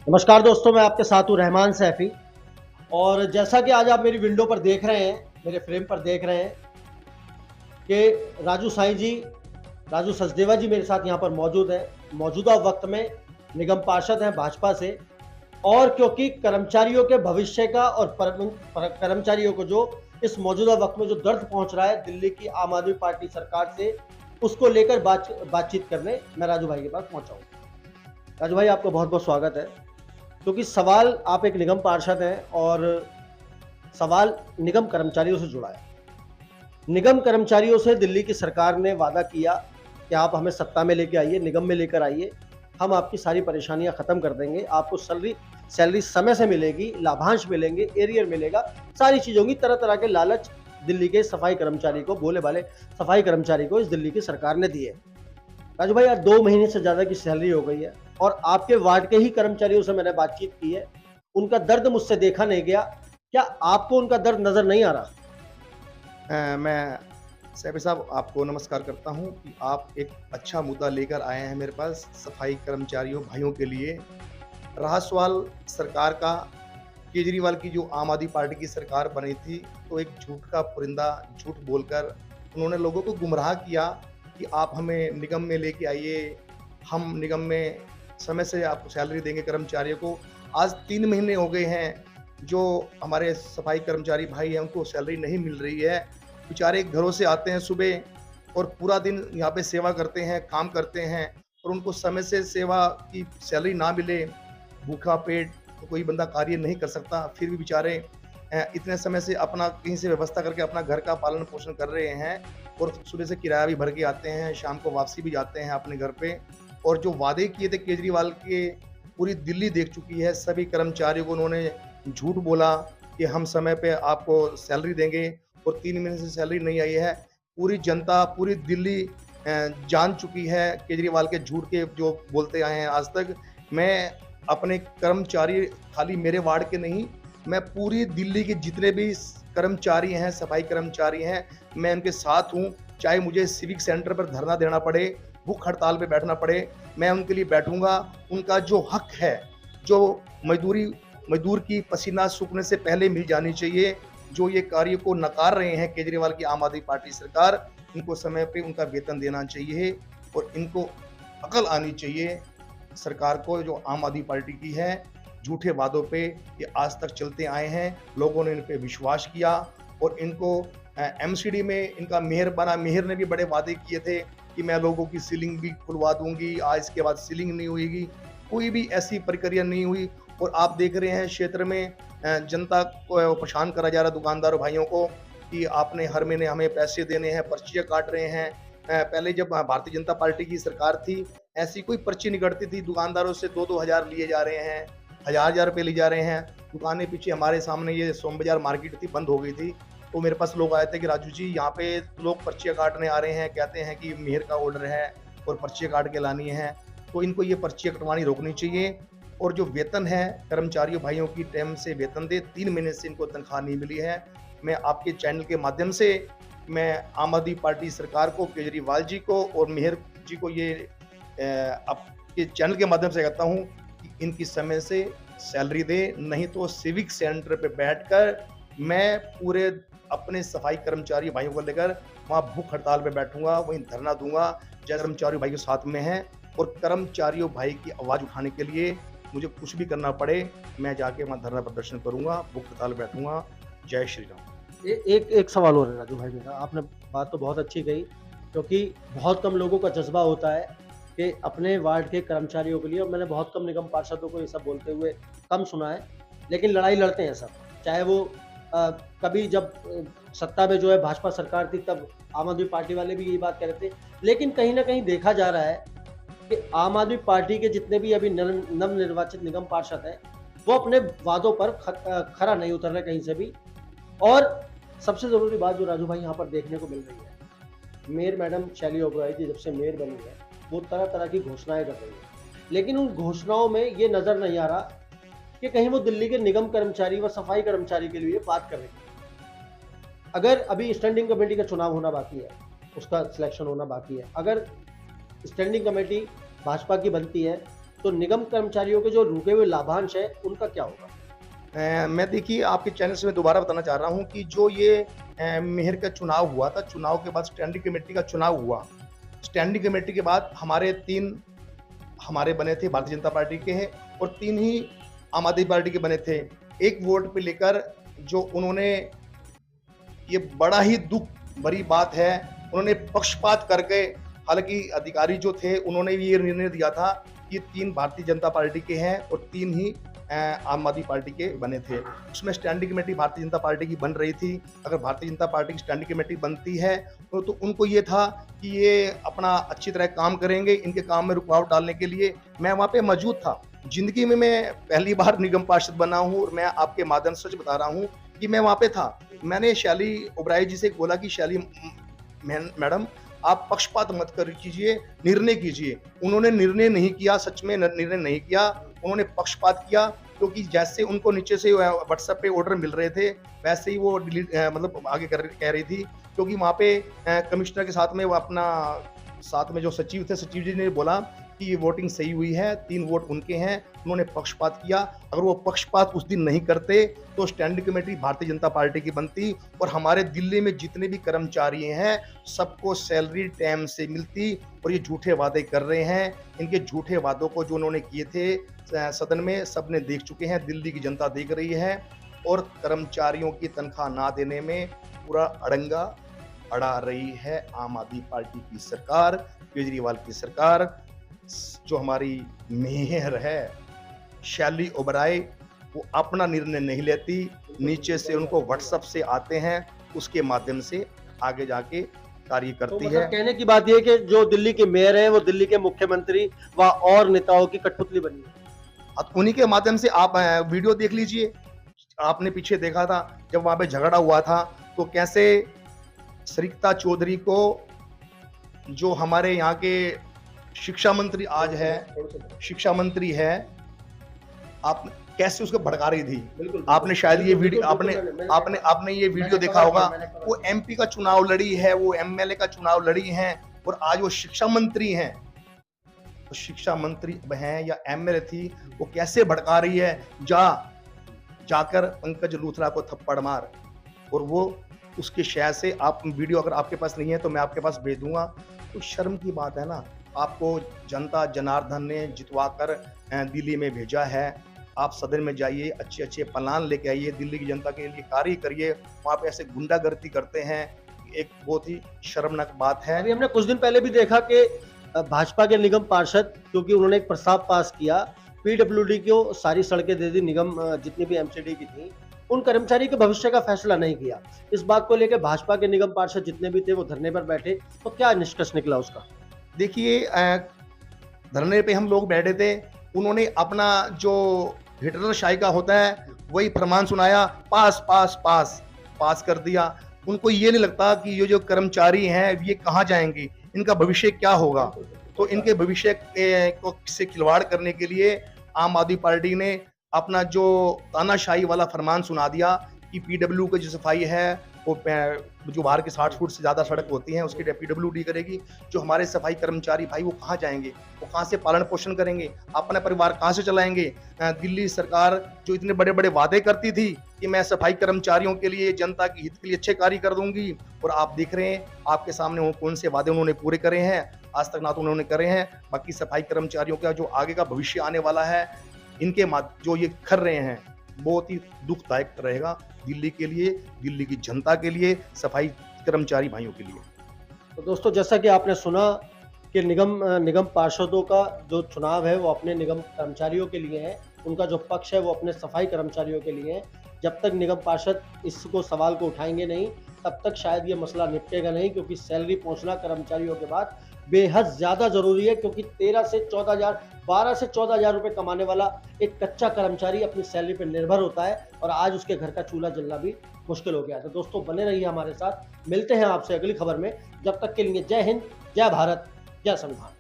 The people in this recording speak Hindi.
नमस्कार दोस्तों, मैं आपके साथ हूँ रहमान सैफी। और जैसा कि आज आप मेरी विंडो पर देख रहे हैं, मेरे फ्रेम पर देख रहे हैं कि राजू सचदेवा जी मेरे साथ यहाँ पर मौजूद हैं। मौजूदा वक्त में निगम पार्षद हैं भाजपा से। और क्योंकि कर्मचारियों के भविष्य का और कर्मचारियों को जो इस मौजूदा वक्त में जो दर्द पहुंच रहा है दिल्ली की आम आदमी पार्टी सरकार से, उसको लेकर बातचीत करने मैं राजू भाई के पास पहुंचा हूँ। राजू भाई, आपका बहुत बहुत स्वागत है। क्योंकि सवाल, आप एक निगम पार्षद हैं और सवाल निगम कर्मचारियों से जुड़ा है। निगम कर्मचारियों से दिल्ली की सरकार ने वादा किया कि आप हमें सत्ता में लेके आइए, निगम में लेकर आइए, हम आपकी सारी परेशानियां खत्म कर देंगे, आपको सैलरी समय से मिलेगी, लाभांश मिलेंगे, एरियर मिलेगा, सारी चीजों की तरह तरह के लालच दिल्ली के सफाई कर्मचारी को, भोले भाले सफाई कर्मचारी को इस दिल्ली की सरकार ने दिए। राजू भाई, आज 2 महीने से ज्यादा की सैलरी हो गई है और आपके वार्ड के ही कर्मचारियों से मैंने बातचीत की है। उनका दर्द मुझसे देखा नहीं गया। क्या आपको उनका दर्द नजर नहीं आ रहा? मैं सैफी साहब आपको नमस्कार करता हूं कि आप एक अच्छा मुद्दा लेकर आए हैं मेरे पास सफाई कर्मचारियों भाइयों के लिए। रहा सवाल सरकार का, केजरीवाल की जो आम आदमी पार्टी की सरकार बनी थी, तो एक झूठ का पुरिंदा झूठ बोलकर उन्होंने लोगों को गुमराह किया कि आप हमें निगम में लेके आइए, हम निगम में समय से आपको सैलरी देंगे कर्मचारियों को। आज 3 महीने हो गए हैं, जो हमारे सफाई कर्मचारी भाई हैं उनको सैलरी नहीं मिल रही है। बेचारे घरों से आते हैं सुबह और पूरा दिन यहाँ पे सेवा करते हैं, काम करते हैं और उनको समय से सेवा की सैलरी ना मिले, भूखा पेट तो कोई बंदा कार्य नहीं कर सकता। फिर भी बेचारे इतने समय से अपना कहीं से व्यवस्था करके अपना घर का पालन पोषण कर रहे हैं और सुबह से किराया भी भर के आते हैं, शाम को वापसी भी जाते हैं अपने घर पे। और जो वादे किए थे केजरीवाल के, पूरी दिल्ली देख चुकी है। सभी कर्मचारियों को उन्होंने झूठ बोला कि हम समय पे आपको सैलरी देंगे और 3 महीने से सैलरी नहीं आई है। पूरी जनता, पूरी दिल्ली जान चुकी है केजरीवाल के झूठ के जो बोलते आए हैं आज तक। मैं अपने कर्मचारी, खाली मेरे वार्ड के नहीं, मैं पूरी दिल्ली के जितने भी कर्मचारी हैं, सफाई कर्मचारी हैं, मैं उनके साथ हूँ। चाहे मुझे सिविक सेंटर पर धरना देना पड़े, भूख हड़ताल पे बैठना पड़े, मैं उनके लिए बैठूँगा। उनका जो हक है, जो मज़दूर की पसीना सूखने से पहले मिल जानी चाहिए, जो ये कार्य को नकार रहे हैं केजरीवाल की आम आदमी पार्टी सरकार, इनको समय पे उनका वेतन देना चाहिए और इनको अकल आनी चाहिए सरकार को जो आम आदमी पार्टी की है। झूठे वादों पे ये आज तक चलते आए हैं, लोगों ने इन पे विश्वास किया और इनको एमसीडी में इनका मेयर बना। मेयर ने भी बड़े वादे किए थे कि मैं लोगों की सीलिंग भी खुलवा दूंगी, आज इसके बाद सीलिंग नहीं होगी, कोई भी ऐसी प्रक्रिया नहीं हुई। और आप देख रहे हैं क्षेत्र में जनता को परेशान करा जा रहा, दुकानदारों भाइयों को, कि आपने हर महीने हमें पैसे देने हैं, पर्चियाँ काट रहे हैं। पहले जब भारतीय जनता पार्टी की सरकार थी, ऐसी कोई पर्ची नहीं कटती थी, दुकानदारों से 2-2 हज़ार लिए जा रहे हैं, हज़ार-हज़ार रुपए लिए जा रहे हैं। दुकानें पीछे हमारे सामने ये सोम बाज़ार मार्केट थी, बंद हो गई थी। तो मेरे पास लोग आए थे कि राजू जी, यहाँ पे लोग पर्चियाँ काटने आ रहे हैं, कहते हैं कि मेयर का ऑर्डर है और पर्चियाँ काट के लानी है। तो इनको ये पर्चियाँ कटवानी रोकनी चाहिए और जो वेतन है कर्मचारियों भाइयों की टाइम से वेतन दे। 3 महीने से इनको तनख्वाह नहीं मिली है। मैं आपके चैनल के माध्यम से मैं आम आदमी पार्टी सरकार को, केजरीवाल जी को और मेहर जी को ये आपके चैनल के माध्यम से कहता हूँ कि इनकी समय से सैलरी दे, नहीं तो सिविक सेंटर पे बैठकर मैं पूरे अपने सफाई कर्मचारी भाइयों को लेकर वहाँ भूख हड़ताल पे बैठूंगा, वहीं धरना दूंगा। जैसे कर्मचारी भाइयों साथ में हैं और कर्मचारियों भाई की आवाज़ उठाने के लिए मुझे कुछ भी करना पड़े, मैं जाके वहाँ धरना प्रदर्शन करूँगा, भूख हड़ताल बैठूँगा। जय श्री राम। एक सवाल और है राजू भाई मेरा। आपने बात तो बहुत अच्छी कही, क्योंकि बहुत कम लोगों का जज्बा होता है कि अपने वार्ड के कर्मचारियों के लिए, और मैंने बहुत कम निगम पार्षदों को ये सब बोलते हुए कम सुना है, लेकिन लड़ाई लड़ते हैं सब। चाहे वो कभी जब सत्ता में जो है भाजपा सरकार थी, तब आम आदमी पार्टी वाले भी यही बात कह रहे थे। लेकिन कहीं ना कहीं देखा जा रहा है कि आम आदमी पार्टी के जितने भी अभी नवनिर्वाचित निगम पार्षद हैं, वो अपने वादों पर खरा नहीं उतर रहे कहीं से भी। और सबसे ज़रूरी बात जो राजू भाई यहाँ पर देखने को मिल रही है, मेयर मैडम शैली ओबराय जी जब से मेयर बनी है, वो तरह तरह की घोषणाएं कर रही है, लेकिन उन घोषणाओं में ये नज़र नहीं आ रहा कि कहीं वो दिल्ली के निगम कर्मचारी व सफाई कर्मचारी के लिए बात कर रही है। अगर अभी स्टैंडिंग कमेटी का चुनाव होना बाकी है, उसका सिलेक्शन होना बाकी है, अगर स्टैंडिंग कमेटी भाजपा की बनती है तो निगम कर्मचारियों के जो रुके हुए लाभांश है उनका क्या होगा? मैं देखिए आपके चैनल से मैं दोबारा बताना चाह रहा हूँ कि जो ये मेयर का चुनाव हुआ था, चुनाव के बाद स्टैंडिंग कमेटी का चुनाव हुआ। स्टैंडिंग कमेटी के बाद हमारे 3 हमारे बने थे भारतीय जनता पार्टी के हैं और 3 ही आम आदमी पार्टी के बने थे। एक वोट पे लेकर जो उन्होंने, ये बड़ा ही दुख भरी बात है, उन्होंने पक्षपात करके, हालांकि अधिकारी जो थे उन्होंने ये निर्णय दिया था कि 3 भारतीय जनता पार्टी के हैं और 3 ही आम आदमी पार्टी के बने थे। उसमें standing committee Bharatiya Janata party की बन रही थी। अगर भारतीय जनता पार्टी की स्टैंडिंग कमेटी बनती है तो उनको ये था कि ये अपना अच्छी तरह काम करेंगे, इनके काम में रुकावट डालने के लिए। मैं वहाँ पे मौजूद था। जिंदगी में मैं पहली बार निगम पार्षद बना हूँ और मैं आपके माध्यम से सच बता रहा हूँ कि मैं वहाँ पे था। मैंने शैली ओबराय जी से बोला कि शैली मैडम आप पक्षपात मत कर कीजिए, निर्णय कीजिए। उन्होंने निर्णय नहीं किया, सच में निर्णय नहीं किया, उन्होंने पक्षपात किया, क्योंकि जैसे उनको नीचे से व्हाट्सएप पे ऑर्डर मिल रहे थे वैसे ही वो डिलीट मतलब आगे कह रही थी, क्योंकि वहाँ पे कमिश्नर के साथ में वो अपना साथ में जो सचिव थे, सचिव जी ने बोला कि ये वोटिंग सही हुई है, 3 वोट उनके हैं, उन्होंने पक्षपात किया। अगर वो पक्षपात उस दिन नहीं करते तो standing committee Bharatiya Janata party की बनती और हमारे दिल्ली में जितने भी कर्मचारी हैं सबको सैलरी टाइम से मिलती। और ये झूठे वादे कर रहे हैं, इनके झूठे वादों को जो उन्होंने किए थे सदन में सबने देख चुके हैं, दिल्ली की जनता देख रही है। और कर्मचारियों की तनख्वाह ना देने में पूरा अड़ंगा अड़ा रही है आम आदमी पार्टी की सरकार, केजरीवाल की सरकार। जो हमारी मेयर है शैली ओबराय, वो अपना निर्णय नहीं लेती, नीचे से उनको व्हाट्सएप से आते हैं, उसके माध्यम से आगे जाके कार्य करती तो मतलब है। कहने की बात यह है कि जो दिल्ली के मेयर हैं वो दिल्ली के मुख्यमंत्री व और नेताओं की कठपुतली बनी है। अब उन्हीं के माध्यम से आप वीडियो देख लीजिए। आपने पीछे देखा था जब वहां पे झगड़ा हुआ था तो कैसे सरिता चौधरी को, जो हमारे यहाँ के शिक्षा मंत्री आज है, शिक्षा मंत्री है, आप कैसे उसको भड़का रही थी। आपने शायद ये वीडियो आपने ये वीडियो देखा होगा। वो एमपी का चुनाव लड़ी है, वो एमएलए का चुनाव लड़ी है और आज वो शिक्षा मंत्री हैं। तो शिक्षा मंत्री हैं या एमएलए थी, वो कैसे भड़का रही है, जाकर पंकज लूथरा को थप्पड़ मार। और वो उसके शय से आप वीडियो अगर आपके पास नहीं है तो मैं आपके पास भेज दूंगा। तो शर्म की बात है ना, आपको जनता जनार्दन ने जितवा कर दिल्ली में भेजा है। आप सदन में जाइए, अच्छे अच्छे प्लान लेके आइए, दिल्ली की जनता के लिए कार्य करिए। वहाँ पे ऐसे गुंडागर्दी करते हैं, एक बहुत ही शर्मनाक बात है। अभी हमने कुछ दिन पहले भी देखा कि भाजपा के निगम पार्षद, क्योंकि उन्होंने एक प्रस्ताव पास किया, पीडब्ल्यूडी को सारी सड़कें दे दी, निगम जितनी भी एमसीडी की थी, उन कर्मचारी के भविष्य का फैसला नहीं किया। इस बात को लेकर भाजपा के निगम पार्षद जितने भी थे वो धरने पर बैठे, तो क्या निष्कर्ष निकला उसका? देखिए धरने पे हम लोग बैठे थे, उन्होंने अपना जो हिटलर शाही का होता है वही फरमान सुनाया, पास पास पास पास कर दिया। उनको ये नहीं लगता कि ये जो कर्मचारी हैं ये कहाँ जाएंगे, इनका भविष्य क्या होगा। तो इनके भविष्य को से खिलवाड़ करने के लिए आम आदमी पार्टी ने अपना जो तानाशाही वाला फरमान सुना दिया कि पीडब्ल्यू की जो सफाई है वो जो बाहर की 60 फुट से ज़्यादा सड़क होती हैं उसकी पीडब्ल्यूडी करेगी। जो हमारे सफाई कर्मचारी भाई वो कहाँ जाएंगे, वो कहाँ से पालन पोषण करेंगे, अपना परिवार कहाँ से चलाएंगे। दिल्ली सरकार जो इतने बड़े बड़े वादे करती थी कि मैं सफाई कर्मचारियों के लिए, जनता के हित के लिए अच्छे कार्य कर दूंगी, और आप देख रहे हैं आपके सामने वो कौन से वादे उन्होंने पूरे करे हैं। आज तक ना तो उन्होंने करे हैं, बाकी सफाई कर्मचारियों का जो आगे का भविष्य आने वाला है, इनके जो ये कर रहे हैं बहुत ही दुखदायक रहेगा दिल्ली के लिए, दिल्ली की जनता के लिए, सफाई कर्मचारी भाइयों के लिए। तो दोस्तों, जैसा कि आपने सुना कि निगम पार्षदों का जो चुनाव है वो अपने निगम कर्मचारियों के लिए है, उनका जो पक्ष है वो अपने सफाई कर्मचारियों के लिए है। जब तक निगम पार्षद इसको सवाल को उठाएंगे नहीं तब तक शायद ये मसला निपटेगा नहीं, क्योंकि सैलरी पहुंचना कर्मचारियों के बाद बेहद ज़्यादा ज़रूरी है। क्योंकि 12 से 14 हज़ार रुपये कमाने वाला एक कच्चा कर्मचारी अपनी सैलरी पर निर्भर होता है, और आज उसके घर का चूल्हा जलना भी मुश्किल हो गया है। तो दोस्तों, बने रहिए हमारे साथ, मिलते हैं आपसे अगली खबर में। जब तक के लिए जय हिंद, जय भारत, जय संविधान।